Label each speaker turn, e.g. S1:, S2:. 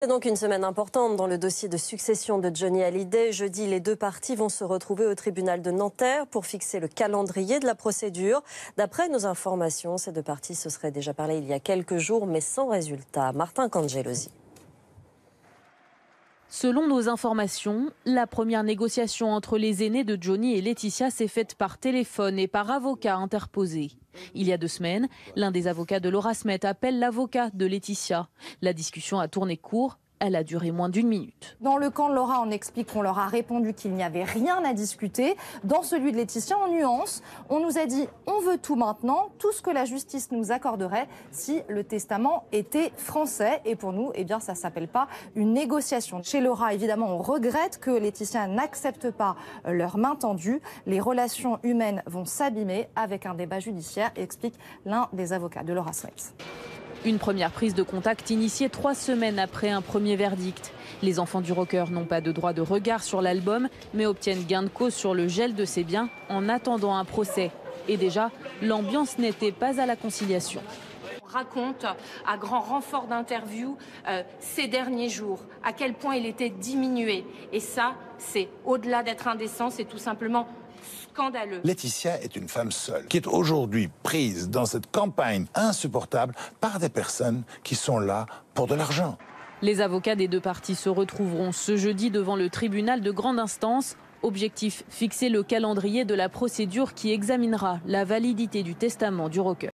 S1: C'est donc une semaine importante dans le dossier de succession de Johnny Hallyday. Jeudi, les deux parties vont se retrouver au tribunal de Nanterre pour fixer le calendrier de la procédure. D'après nos informations, ces deux parties se seraient déjà parlé il y a quelques jours, mais sans résultat. Martin Cangelosi.
S2: Selon nos informations, la première négociation entre les aînés de Johnny et Laetitia s'est faite par téléphone et par avocat interposé. Il y a 2 semaines, l'un des avocats de Laura Smet appelle l'avocat de Laetitia. La discussion a tourné court. Elle a duré moins d'1 minute.
S3: Dans le camp de Laura, on explique qu'on leur a répondu qu'il n'y avait rien à discuter. Dans celui de Laetitia, en nuance, on nous a dit on veut tout maintenant, tout ce que la justice nous accorderait si le testament était français. Et pour nous, ça ne s'appelle pas une négociation. Chez Laura, évidemment, on regrette que Laetitia n'accepte pas leur main tendue. Les relations humaines vont s'abîmer avec un débat judiciaire, explique l'un des avocats de Laura Smet.
S2: Une première prise de contact initiée 3 semaines après un premier verdict. Les enfants du rocker n'ont pas de droit de regard sur l'album, mais obtiennent gain de cause sur le gel de ses biens en attendant un procès. Et déjà, l'ambiance n'était pas à la conciliation.
S4: On raconte à grand renfort d'interviews ces derniers jours à quel point il était diminué. Et ça, c'est au-delà d'être indécent, c'est tout simplement scandaleux.
S5: Laetitia est une femme seule, qui est aujourd'hui prise dans cette campagne insupportable par des personnes qui sont là pour de l'argent.
S2: Les avocats des deux parties se retrouveront ce jeudi devant le tribunal de grande instance. Objectif, fixer le calendrier de la procédure qui examinera la validité du testament du rocker.